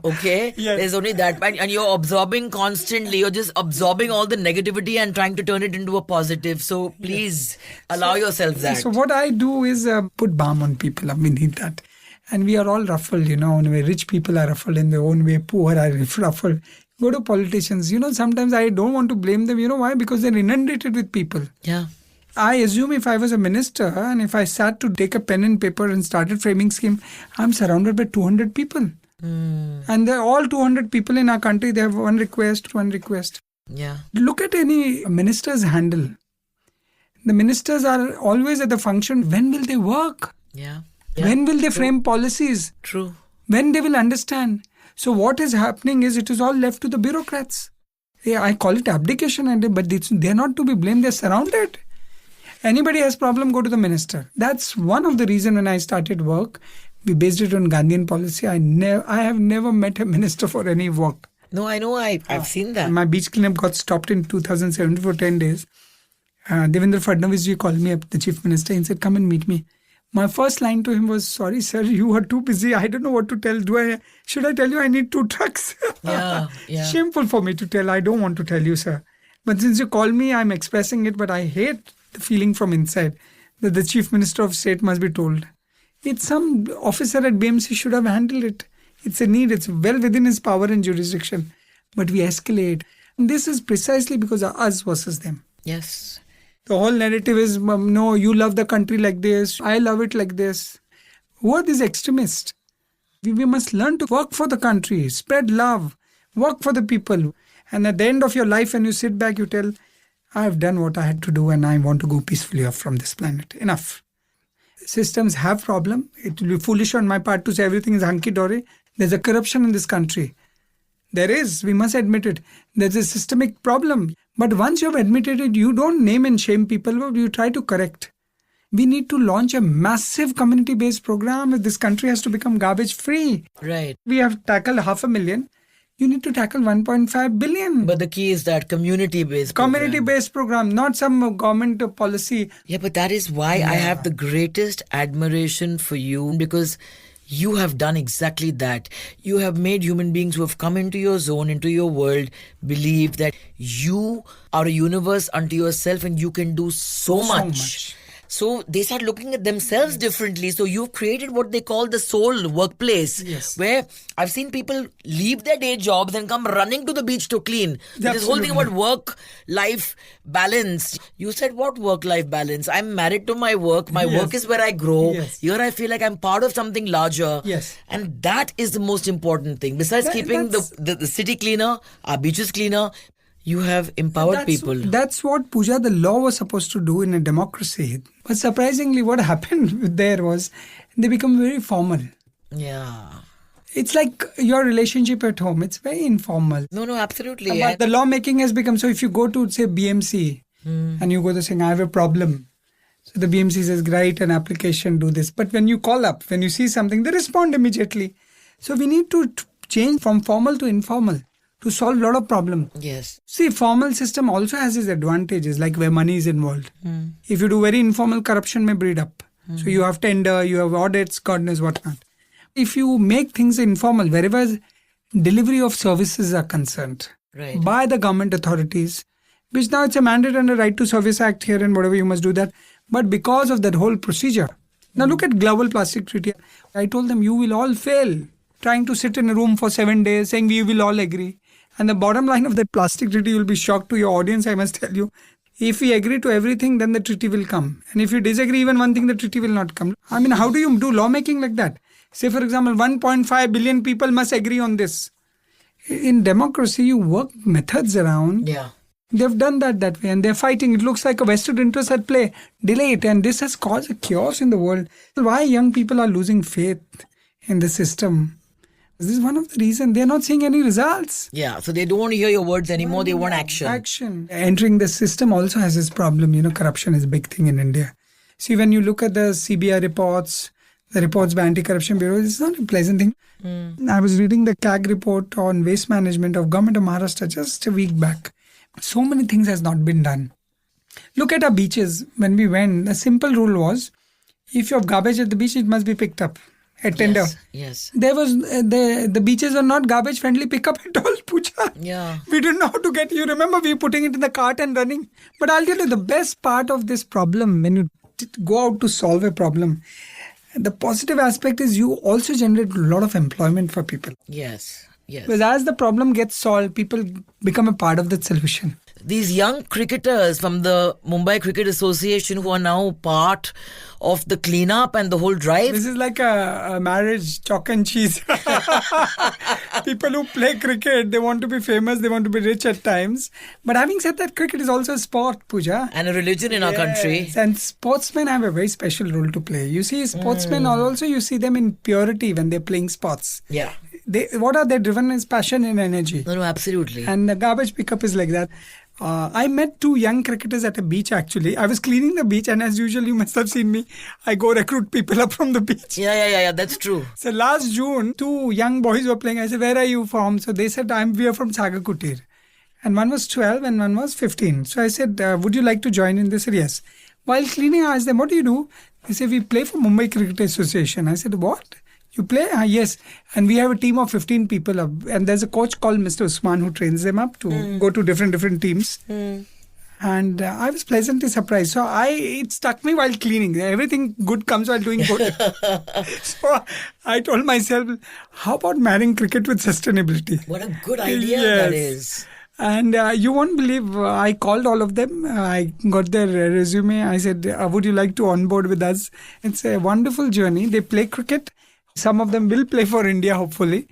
Okay? Yes. There's only that. And you're absorbing constantly. You're just absorbing all the negativity and trying to turn it into a positive. So please allow yourself that. So what I do is put balm on people. We need that. And we are all ruffled, in a way. Rich people are ruffled in their own way. Poor are ruffled. Go to politicians. Sometimes I don't want to blame them. You know why? Because they're inundated with people. Yeah. I assume if I was a minister and if I sat to take a pen and paper and started framing scheme, I'm surrounded by 200 people. And they're all 200 people in our country. They have one request. Yeah. Look at any minister's handle. The ministers are always at the function. When will they work? Yeah. When will they frame policies? True. When they will understand? So what is happening is it is all left to the bureaucrats. Yeah, I call it abdication, but they're not to be blamed. They're surrounded. Anybody has problem, go to the minister. That's one of the reason when I started work, we based it on Gandhian policy. I have never met a minister for any work. No, I know. I've seen that. My beach cleanup got stopped in 2017 for 10 days. Devendra Fadnavis ji called me up, the chief minister, and said, come and meet me. My first line to him was, sorry, sir, you are too busy. I don't know what to tell. Should I tell you I need 2 trucks? Yeah. Shameful for me to tell. I don't want to tell you, sir. But since you call me, I'm expressing it. But I hate the feeling from inside that the chief minister of state must be told. It's some officer at BMC should have handled it. It's a need. It's well within his power and jurisdiction. But we escalate. And this is precisely because of us versus them. Yes. The whole narrative is, no, you love the country like this. I love it like this. Who are these extremists? We must learn to work for the country, spread love, work for the people. And at the end of your life, when you sit back, you tell, I have done what I had to do and I want to go peacefully off from this planet. Enough. Systems have problem. It will be foolish on my part to say everything is hunky-dory. There's a corruption in this country. There is. We must admit it. There's a systemic problem. But once you have admitted it, you don't name and shame people, but you try to correct. We need to launch a massive community-based program. This country has to become garbage-free. Right. We have tackled 500,000. You need to tackle 1.5 billion. But the key is that community-based program, not some government policy. Yeah, but that is why I have the greatest admiration for you, because you have done exactly that. You have made human beings who have come into your zone, into your world, believe that you are a universe unto yourself and you can do so much. So they start looking at themselves differently. So you've created what they call the soul workplace, where I've seen people leave their day jobs and come running to the beach to clean. This whole thing about work-life balance. You said, what work-life balance? I'm married to my work. My work is where I grow. Here I feel like I'm part of something larger. And that is the most important thing. Besides keeping the city cleaner, our beaches cleaner, you have empowered people. That's what, Pooja, the law was supposed to do in a democracy. But surprisingly, what happened there was they become very formal. Yeah. It's like your relationship at home. It's very informal. No, absolutely. But the lawmaking has become, so if you go to, say, BMC and you go to saying, I have a problem. So the BMC says, write an application, do this. But when you call up, when you see something, they respond immediately. So we need to change from formal to informal to solve a lot of problems. Yes. See, formal system also has its advantages, like where money is involved. If you do very informal, corruption may breed up. So you have tender, you have audits, God knows what not. If you make things informal, wherever delivery of services are concerned, by the government authorities, which now it's a mandate under Right to Service Act here and whatever, you must do that. But because of that whole procedure, now look at Global Plastic Treaty. I told them, you will all fail trying to sit in a room for 7 days saying we will all agree. And the bottom line of that plastic treaty, will be shocked to your audience, I must tell you. If we agree to everything, then the treaty will come. And if you disagree even one thing, the treaty will not come. I mean, how do you do lawmaking like that? Say, for example, 1.5 billion people must agree on this. In democracy, you work methods around. Yeah. They've done that way and they're fighting. It looks like a vested interest at play. Delay it. And this has caused a chaos in the world. Why young people are losing faith in the system? This is one of the reasons they're not seeing any results. Yeah, so they don't want to hear your words anymore. They want action. Entering the system also has its problem. Corruption is a big thing in India. See, when you look at the CBI reports, the reports by Anti-Corruption Bureau, it's not a pleasant thing. I was reading the CAG report on waste management of Government of Maharashtra just a week back. So many things has not been done. Look at our beaches. When we went, the simple rule was, if you have garbage at the beach, it must be picked up. At tender. Yes. There was the beaches are not garbage friendly pickup at all, Pooja. Yeah. We didn't know how to get you. Remember, we were putting it in the cart and running. But I'll tell you the best part of this problem, when you go out to solve a problem, the positive aspect is you also generate a lot of employment for people. Yes. Because as the problem gets solved, people become a part of that solution. These young cricketers from the Mumbai Cricket Association who are now part of the cleanup and the whole drive. This is like a marriage, chalk and cheese. People who play cricket, they want to be famous, they want to be rich at times. But having said that, cricket is also a sport, Pooja. And a religion in our country. And sportsmen have a very special role to play. You see, sportsmen also, you see them in purity when they're playing sports. Yeah. What are they driven is passion and energy. No, absolutely. And the garbage pickup is like that. I met two young cricketers at a beach actually. I was cleaning the beach and as usual, you must have seen me. I go recruit people up from the beach. Yeah, that's true. So last June, two young boys were playing. I said, where are you from? So they said, we are from Sagakutir. And one was 12 and one was 15. So I said, would you like to join in? They said, yes. While cleaning, I asked them, what do you do? They said, we play for Mumbai Cricket Association. I said, what? You play? Yes. And we have a team of 15 people. And there's a coach called Mr. Usman who trains them up to go to different teams. And I was pleasantly surprised. So it stuck me while cleaning. Everything good comes while doing good. So I told myself, how about marrying cricket with sustainability? What a good idea that is. And you won't believe, I called all of them. I got their resume. I said, would you like to onboard with us? It's a wonderful journey. They play cricket. Some of them will play for India, hopefully.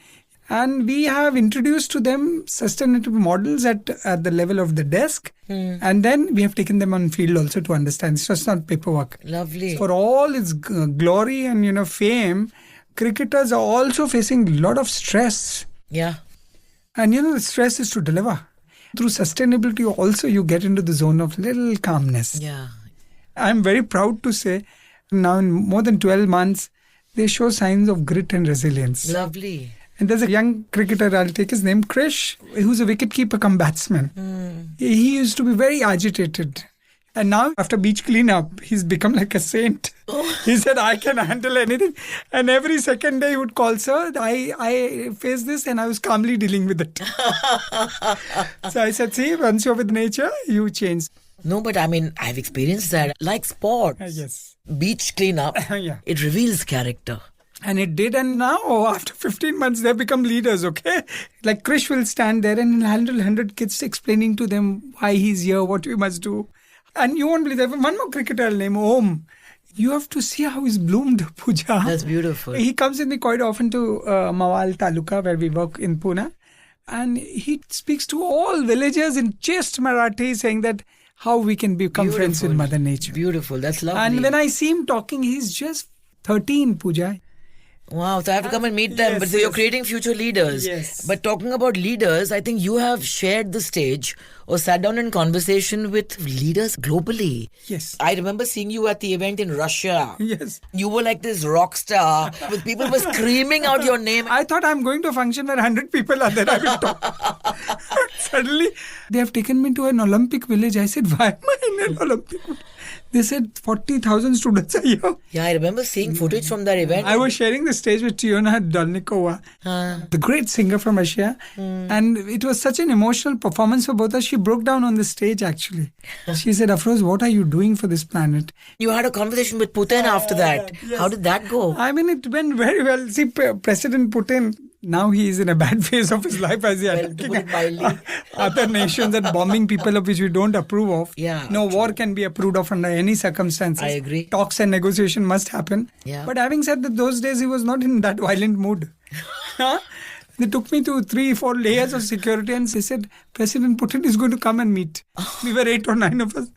And we have introduced to them sustainable models at the level of the desk. And then we have taken them on field also to understand. It's just not paperwork. Lovely. For all its glory and, fame, cricketers are also facing a lot of stress. Yeah. And, the stress is to deliver. Through sustainability also you get into the zone of little calmness. Yeah. I'm very proud to say now in more than 12 months, they show signs of grit and resilience. Lovely. And there's a young cricketer, I'll take his name, Krish, who's a wicketkeeper come batsman. He used to be very agitated. And now, after beach cleanup, he's become like a saint. He said, I can handle anything. And every second day he would call, sir, I faced this and I was calmly dealing with it. So I said, see, once you're with nature, you change. No, but I've experienced that. Like sports. Yes. Beach cleanup, Yeah. it reveals character. And it did, and now after 15 months they've become leaders, okay? Like Krish will stand there and handle 100 kids explaining to them why he's here, what we must do. And you won't believe, there was one more cricketer named Om. You have to see how he's bloomed, Pooja. That's beautiful. He comes in quite often to Mawal Taluka where we work in Pune. And he speaks to all villagers in chaste Marathi saying that how we can become friends with Mother Nature. Beautiful, that's lovely. And when I see him talking, he's just 13, Pooja. Wow, so I have to come and meet them. Yes, But so you're creating future leaders. Yes. But talking about leaders, I think you have shared the stage or sat down in conversation with leaders globally. Yes. I remember seeing you at the event in Russia. Yes. You were like this rock star with people were screaming out your name. I thought I'm going to a function where 100 people are there. I will talk. Suddenly, they have taken me to an Olympic village. I said, why am I in an Olympic village? They said 40,000 students are here. Yeah, I remember seeing footage from that event. I was sharing the stage with Tiona Dolnikova, the great singer from Russia. And it was such an emotional performance for both of us. She broke down on the stage actually. She said, Afroz, what are you doing for this planet? You had a conversation with Putin after that. Yes. How did that go? It went very well. See, President Putin, now he is in a bad phase of his life as he is Well, to put it mildly. other nations and bombing people of which we don't approve of. Yeah, No war can be approved of under any circumstances. I agree. Talks and negotiation must happen. Yeah. But having said that, those days he was not in that violent mood. They took me to 3-4 layers of security and they said, President Putin is going to come and meet. We were 8 or 9 of us.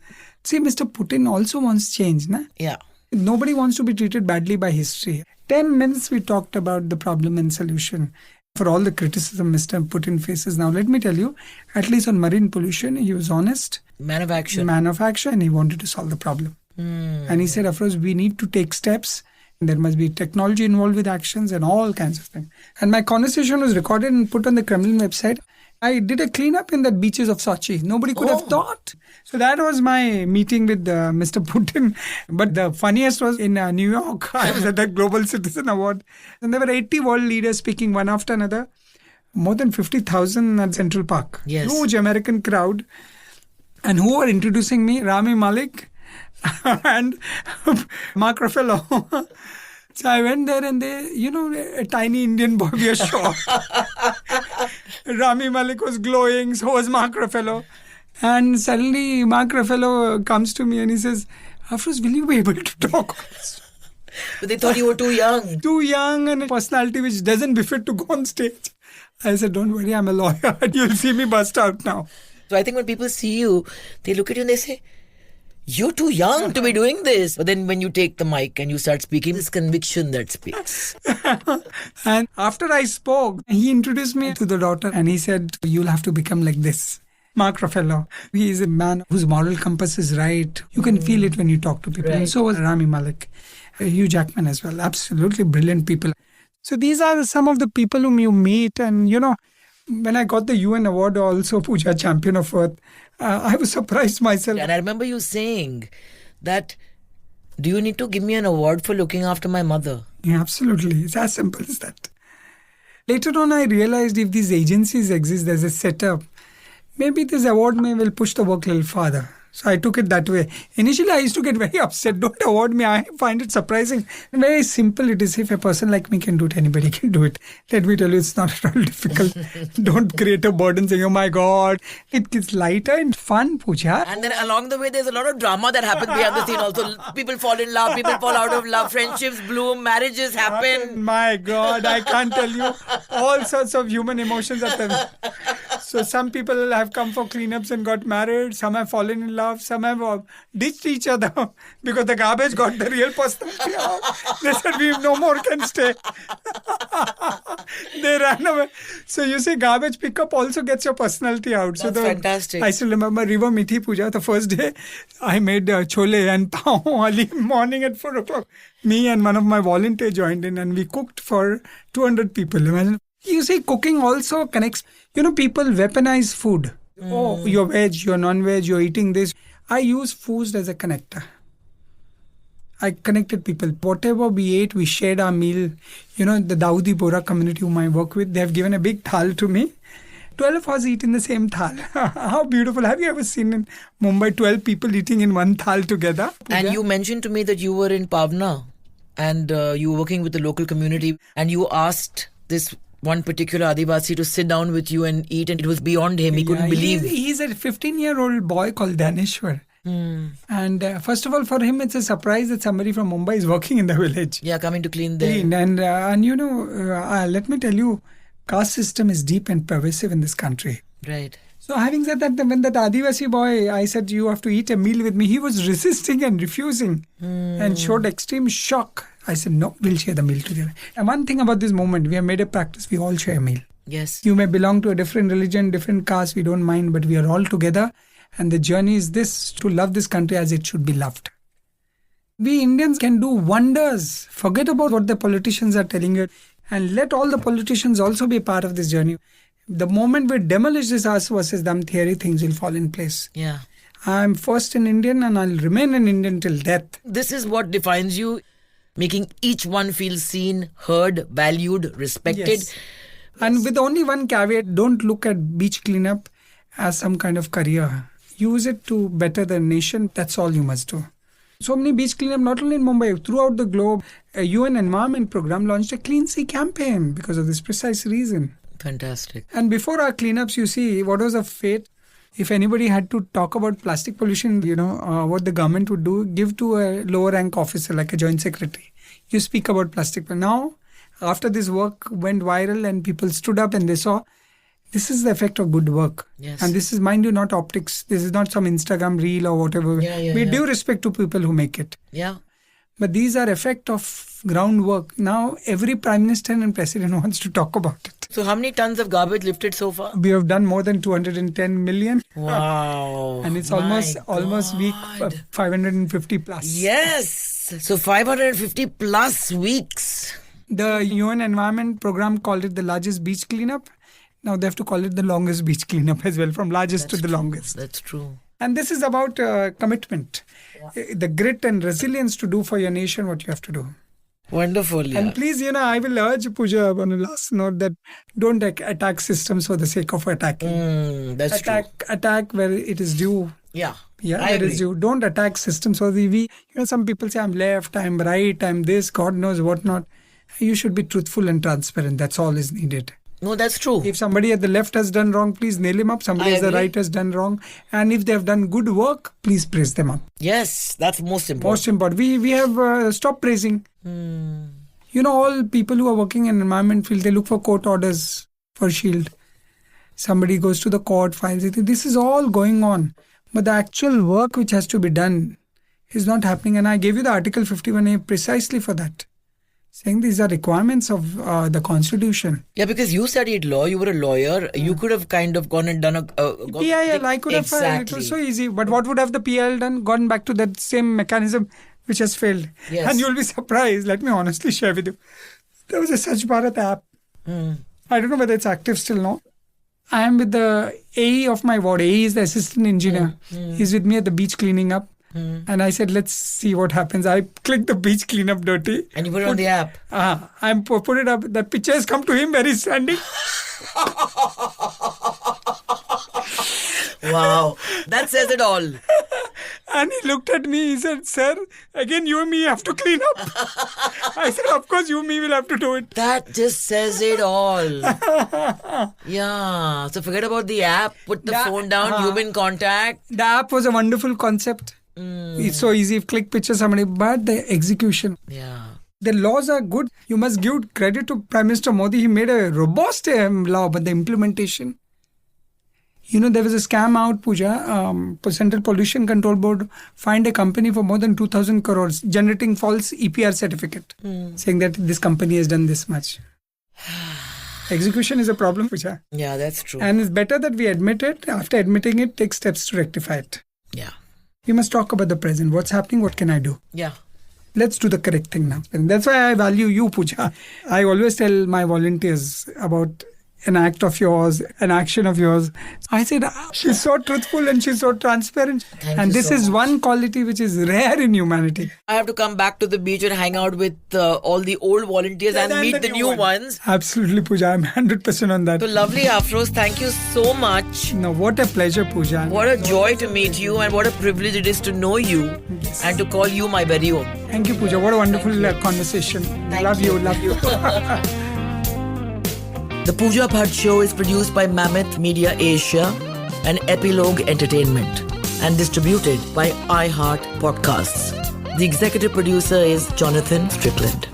See, Mr. Putin also wants change, na? Yeah. Nobody wants to be treated badly by history. 10 minutes we talked about the problem and solution. For all the criticism Mr. Putin faces now, let me tell you, at least on marine pollution, he was honest. Man of action. Man of action, and he wanted to solve the problem. And he said, Afroz, we need to take steps. There must be technology involved with actions and all kinds of things. And my conversation was recorded and put on the Kremlin website. I did a cleanup in the beaches of Sochi. Nobody could have thought. So that was my meeting with Mr. Putin. But the funniest was in New York. I was at the Global Citizen Award. And there were 80 world leaders speaking one after another. More than 50,000 at Central Park. Yes. Huge American crowd. And who were introducing me? Rami Malek and Mark Ruffalo. So I went there and they, a tiny Indian boy, we are shocked. Rami Malek was glowing, so was Mark Ruffalo. And suddenly Mark Ruffalo comes to me and he says, Afroz, will you be able to talk? But they thought you were too young. Too young and a personality which doesn't befit to go on stage. I said, don't worry, I'm a lawyer. You'll see me bust out now. So I think when people see you, they look at you and they say, you're too young to be doing this. But then when you take the mic and you start speaking, this conviction that speaks. And after I spoke, he introduced me to the daughter and he said, you'll have to become like this. Mark Ruffalo. He is a man whose moral compass is right. You can feel it when you talk to people. Right. And so was Rami Malek, Hugh Jackman as well. Absolutely brilliant people. So these are some of the people whom you meet. And, when I got the UN award also, Pooja, Champion of Earth, I was surprised myself. And I remember you saying that, do you need to give me an award for looking after my mother? Yeah, absolutely. It's as simple as that. Later on, I realized if these agencies exist, there's a setup. Maybe this award will push the work a little farther. So I took it that way. Initially, I used to get very upset. Don't award me. I find it surprising. Very simple it is. If a person like me can do it, anybody can do it. Let me tell you, it's not at all difficult. Don't create a burden saying, oh my God. It gets lighter and fun, Pooja. And then along the way, there's a lot of drama that happens behind the scene also. People fall in love, people fall out of love, friendships bloom, marriages happen. My God, I can't tell you. All sorts of human emotions are there. So some people have come for cleanups and got married. Some have fallen in love. Some have ditched each other because the garbage got the real personality out. They said, we no more can stay. They ran away. So you see, garbage pickup also gets your personality out. That's fantastic. I still remember River Mithi Pooja. The first day, I made chole and pav early morning at 4 o'clock. Me and one of my volunteers joined in and we cooked for 200 people. Imagine. You see, cooking also connects. People weaponize food. Oh, you're veg, you're non-veg, you're eating this. I use food as a connector. I connected people. Whatever we ate, we shared our meal. The Dawoodi Bora community whom I work with, they have given a big thal to me. 12 of us eat in the same thal. How beautiful. Have you ever seen in Mumbai 12 people eating in one thal together? And you mentioned to me that you were in Pavna and you were working with the local community and you asked this one particular Adivasi to sit down with you and eat, and it was beyond him. He couldn't believe. He's a 15-year-old boy called Daneshwar. And first of all, for him, it's a surprise that somebody from Mumbai is working in the village. Yeah, coming to clean there. And let me tell you, caste system is deep and pervasive in this country. Right. So having said that, when that Adivasi boy, I said, you have to eat a meal with me, he was resisting and refusing and showed extreme shock. I said, no, we'll share the meal together. And one thing about this movement, we have made a practice, we all share a meal. Yes. You may belong to a different religion, different caste, we don't mind, but we are all together. And the journey is this, to love this country as it should be loved. We Indians can do wonders. Forget about what the politicians are telling you and let all the politicians also be part of this journey. The moment we demolish this us versus them theory, things will fall in place. Yeah. I'm first an Indian and I'll remain an Indian till death. This is what defines you, making each one feel seen, heard, valued, respected. Yes. And with only one caveat, don't look at beach cleanup as some kind of career. Use it to better the nation. That's all you must do. So many beach cleanup, not only in Mumbai, throughout the globe. A UN Environment Program launched a Clean Sea campaign because of this precise reason. Fantastic. And before our cleanups, you see, what was the fate? If anybody had to talk about plastic pollution, what the government would do, give to a lower rank officer like a joint secretary. You speak about plastic. But now, after this work went viral and people stood up and they saw, this is the effect of good work. Yes. And this is, mind you, not optics. This is not some Instagram reel or whatever. We do respect to people who make it. Yeah. But these are effect of groundwork. Now, every prime minister and president wants to talk about it. So how many tons of garbage lifted so far? We have done more than 210 million. Wow. And it's almost week 550 plus. Yes. So 550 plus weeks. The UN Environment Program called it the largest beach cleanup. Now they have to call it the longest beach cleanup as well, from largest to the longest. That's true. And this is about commitment. Yeah. The grit and resilience to do for your nation what you have to do. Wonderful. Yeah. And please, I will urge Pooja on a last note that don't attack systems for the sake of attacking. That's true. Attack where it is due. Yeah. Yeah, where it is due. Don't attack systems. So some people say I'm left, I'm right, I'm this, God knows what not. You should be truthful and transparent. That's all is needed. No, that's true. If somebody at the left has done wrong, please nail him up. Somebody I at the agree. right has done wrong. And if they have done good work, please praise them up. Yes, that's most important. Most important. We have stopped praising. You know, all people who are working in environment field, they look for court orders for shield. Somebody goes to the court, files it. This is all going on. But the actual work which has to be done is not happening. And I gave you the Article 51A precisely for that. Saying these are requirements of the Constitution. Yeah, because you studied law, you were a lawyer, you could have kind of gone and done a... PIL, I could have filed. Exactly. It was so easy. But what would have the PIL done? Gone back to that same mechanism which has failed. Yes. And you'll be surprised. Let me honestly share with you. There was a Swachh Bharat app. I don't know whether it's active still now. I am with the AE of my ward. AE is the assistant engineer. He's with me at the beach cleaning up. And I said, let's see what happens. I clicked the beach cleanup dirty. And you put it on the app. I put it up. The picture has come to him where he's standing. Wow. That says it all. And he looked at me. He said, sir, again you and me have to clean up. I said, of course you and me will have to do it. That just says it all. Yeah. So forget about the app. Put the phone down. Human contact. The app was a wonderful concept. It's so easy. Click picture somebody. But the execution. Yeah. The laws are good. You must give credit to Prime Minister Modi. He made a robust law. But the implementation. You know, there was a scam out, Pooja. Central Pollution Control Board fined a company for more than 2,000 crores, generating false EPR certificate, saying that this company has done this much. Execution is a problem, Pooja. Yeah, that's true. And it's better that we admit it. After admitting it, take steps to rectify it. Yeah. We must talk about the present. What's happening? What can I do? Yeah. Let's do the correct thing now. And that's why I value you, Pooja. I always tell my volunteers about an act of yours, an action of yours. I said, she's so truthful and she's so transparent. And this is one quality which is rare in humanity. I have to come back to the beach and hang out with all the old volunteers and meet the new ones. Absolutely, Pooja. I'm 100% on that. So lovely, Afroz. Thank you so much. No, what a pleasure, Pooja. What a joy to meet you and what a privilege it is to know you and to call you my very own. Thank you, Pooja. What a wonderful conversation. Love you. The Pooja Bhatt Show is produced by Mammoth Media Asia and Epilogue Entertainment and distributed by iHeart Podcasts. The executive producer is Jonathan Strickland.